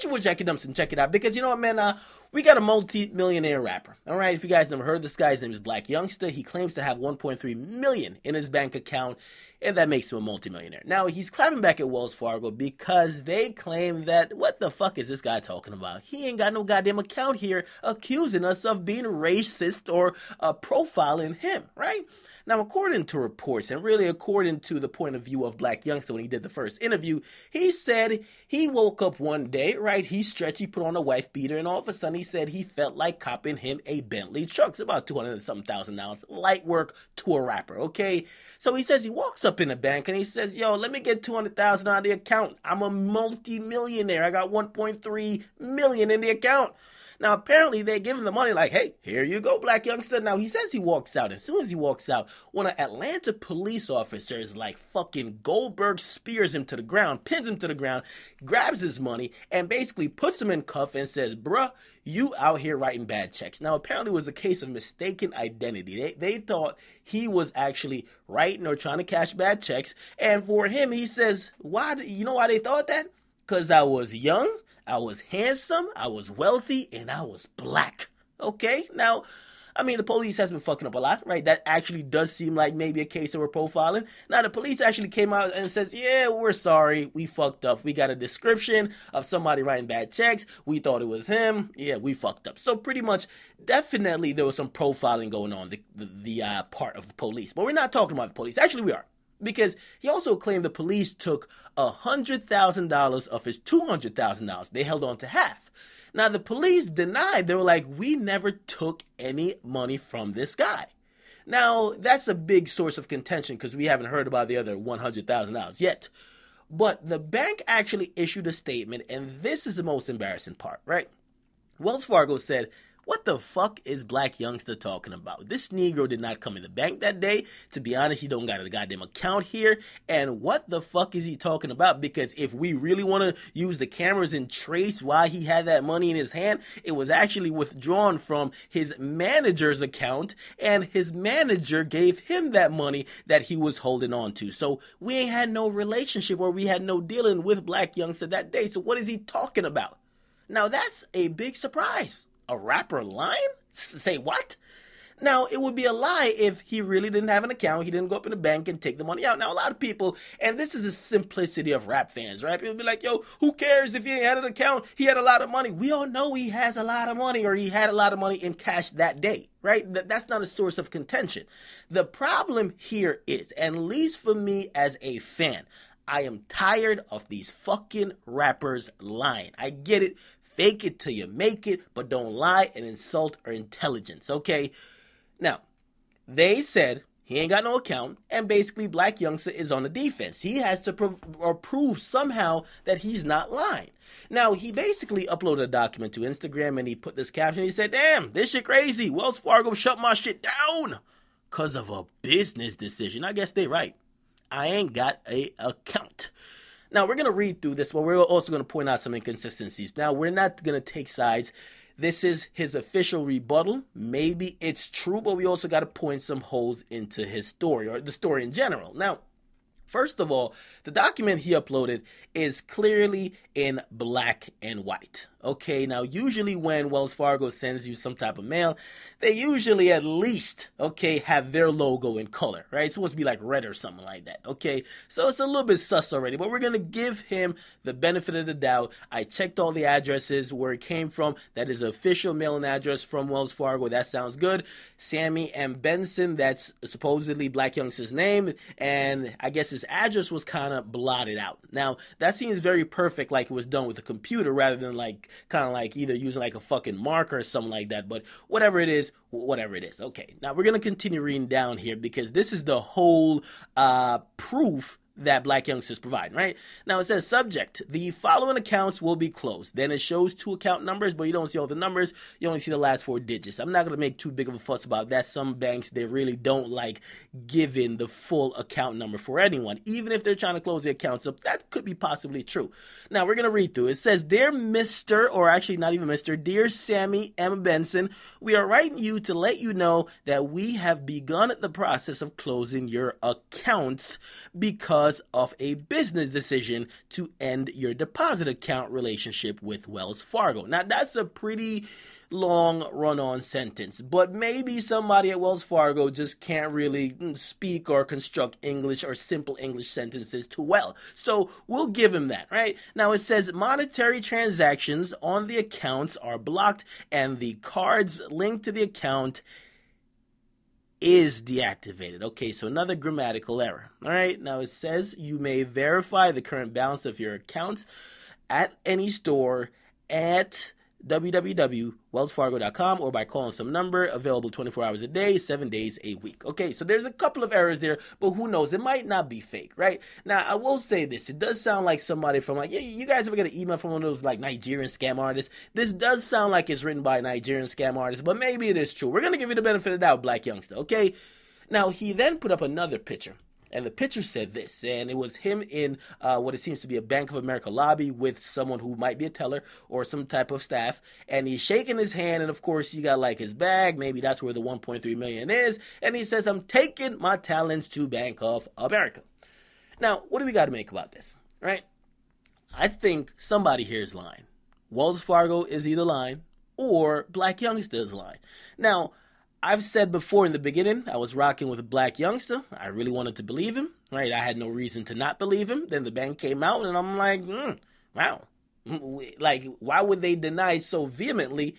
you watch Akademiks and check it out, because you know what, man, we got a multi-millionaire rapper. All right, if you guys never heard this guy, his name is Blac Youngsta. He claims to have 1.3 million in his bank account, and that makes him a multi-millionaire. Now, he's clapping back at Wells Fargo because they claim that, what the fuck is this guy talking about? He ain't got no goddamn account here accusing us of being racist or profiling him, right? Now, according to reports, and really according to the point of view of Blac Youngsta when he did the first interview, he said he woke up one day, right? He stretched, he put on a wife beater, and all of a sudden he said he felt like copping him a Bentley truck. It's about $200,000, light work to a rapper, okay? So he says he walks up in the bank and he says, yo, let me get $200,000 out of the account. I'm a multi-millionaire. I got 1.3 million in the account. Now, apparently, they give him the money like, hey, here you go, Blac Youngsta. Now, he says he walks out. As soon as he walks out, one of Atlanta police officers, like fucking Goldberg, spears him to the ground, pins him to the ground, grabs his money, and basically puts him in cuff and says, bruh, you out here writing bad checks. Now, apparently, it was a case of mistaken identity. They thought he was actually writing or trying to cash bad checks. And for him, he says, why? You know why they thought that? Because I was young, I was handsome, I was wealthy, and I was black. Okay? Now, I mean, the police has been fucking up a lot, right? That actually does seem like maybe a case of we're profiling. Now, the police actually came out and says, yeah, we're sorry, we fucked up. We got a description of somebody writing bad checks. We thought it was him. Yeah, we fucked up. So pretty much, definitely there was some profiling going on, the part of the police. But we're not talking about the police. Actually, we are. Because he also claimed the police took $100,000 of his $200,000. They held on to half. Now, the police denied. They were like, we never took any money from this guy. Now, that's a big source of contention because we haven't heard about the other $100,000 yet. But the bank actually issued a statement, and this is the most embarrassing part, right? Wells Fargo said, what the fuck is Blac Youngsta talking about? This Negro did not come in the bank that day. To be honest, he don't got a goddamn account here. And what the fuck is he talking about? Because if we really want to use the cameras and trace why he had that money in his hand, it was actually withdrawn from his manager's account, and his manager gave him that money that he was holding on to. So we ain't had no relationship, or we had no dealing with Blac Youngsta that day. So what is he talking about? Now that's a big surprise. A rapper lying? Say what? Now, it would be a lie if he really didn't have an account, he didn't go up in the bank and take the money out. Now, a lot of people, and this is the simplicity of rap fans, right? People be like, yo, who cares if he ain't had an account? He had a lot of money. We all know he has a lot of money, or he had a lot of money in cash that day, right? That's not a source of contention. The problem here is, at least for me as a fan, I am tired of these fucking rappers lying. I get it. Fake it till you make it, but don't lie and insult our intelligence, okay? Now, they said he ain't got no account, and basically Blac Youngsta is on the defense. He has to prove somehow that he's not lying. Now, he basically uploaded a document to Instagram, and he put this caption. He said, damn, this shit crazy. Wells Fargo shut my shit down because of a business decision. I guess they right. I ain't got a account. Now, we're going to read through this, but we're also going to point out some inconsistencies. Now, we're not going to take sides. This is his official rebuttal. Maybe it's true, but we also got to point some holes into his story, or the story in general. Now, first of all, the document he uploaded is clearly in black and white. Okay, now usually when Wells Fargo sends you some type of mail, they usually at least, okay, have their logo in color, right? It's supposed to be like red or something like that, okay? So it's a little bit sus already, but we're going to give him the benefit of the doubt. I checked all the addresses where it came from. That is official mailing address from Wells Fargo. That sounds good. Sammy M. Benson, that's supposedly Blac Youngsta's name, and I guess his address was kind of blotted out. Now, that seems very perfect, like it was done with a computer rather than like kind of like either using like a fucking marker or something like that. But whatever it is, okay. Now we're gonna continue reading down here because this is the whole proof that Blac Youngsta is providing, right? Now it says, subject, the following accounts will be closed. Then it shows 2 account numbers, but you don't see all the numbers. You only see the last 4 digits. I'm not going to make too big of a fuss about that. Some banks, they really don't like giving the full account number for anyone, even if they're trying to close the accounts up. That could be possibly true. Now we're going to read through. It says, Dear Mr., or actually not even Mr., Dear Sammy M. Benson, we are writing you to let you know that we have begun the process of closing your accounts because because of a business decision to end your deposit account relationship with Wells Fargo. Now, that's a pretty long run-on sentence, but maybe somebody at Wells Fargo just can't really speak or construct English or simple English sentences too well. So we'll give him that, right? Now it says monetary transactions on the accounts are blocked and the cards linked to the account is deactivated. Okay, so another grammatical error. All right, now it says you may verify the current balance of your accounts at any store at www.wellsfargo.com or by calling some number, available 24 hours a day, 7 days a week. Okay, so there's a couple of errors there, but who knows? It might not be fake, right? Now, I will say this. It does sound like somebody from like, you guys ever get an email from one of those like Nigerian scam artists? This does sound like it's written by a Nigerian scam artist, but maybe it is true. We're going to give you the benefit of the doubt, Blac Youngsta, okay? Now, he then put up another picture. And the picture said this, and it was him in what it seems to be a Bank of America lobby with someone who might be a teller or some type of staff, and he's shaking his hand, and of course you got like his bag, maybe that's where the 1.3 million is, and he says, I'm taking my talents to Bank of America. Now, what do we got to make about this, right? I think somebody here is lying. Wells Fargo is either lying or Blac Youngsta is lying. Now, I've said before in the beginning, I was rocking with Blac Youngsta. I really wanted to believe him, right? I had no reason to not believe him. Then the bank came out, and I'm like, wow. Like, why would they deny so vehemently,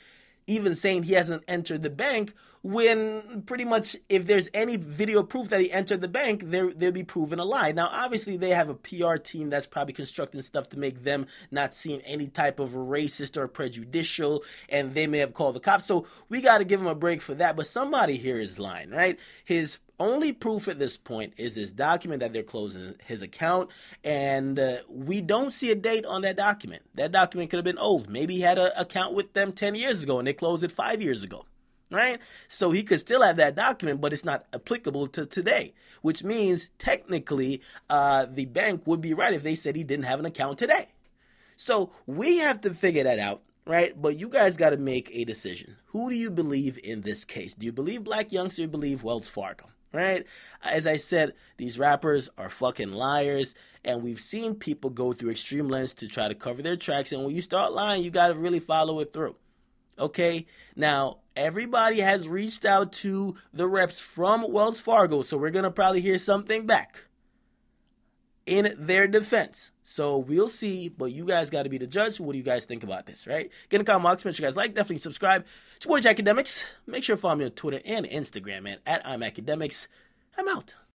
even saying he hasn't entered the bank, when pretty much if there's any video proof that he entered the bank, they'll be proven a lie. Now, obviously, they have a PR team that's probably constructing stuff to make them not seem any type of racist or prejudicial, and they may have called the cops. So we got to give him a break for that. But somebody here is lying, right? His only proof at this point is this document that they're closing his account, and we don't see a date on that document. That document could have been old. Maybe he had an account with them 10 years ago, and they closed it 5 years ago. Right? So he could still have that document, but it's not applicable to today, which means technically the bank would be right if they said he didn't have an account today. So we have to figure that out, right? But you guys got to make a decision. Who do you believe in this case? Do you believe Blac Youngsta or you believe Wells Fargo? Right? As I said, these rappers are fucking liars, and we've seen people go through extreme lengths to try to cover their tracks, and when you start lying, you got to really follow it through. Okay, now everybody has reached out to the reps from Wells Fargo, so we're going to probably hear something back in their defense. So we'll see, but you guys got to be the judge. What do you guys think about this, right? Get in the comment box, make sure you guys like, definitely subscribe. It's your boy, Akademiks. Make sure to follow me on Twitter and Instagram, man, at I'm Akademiks. I'm out.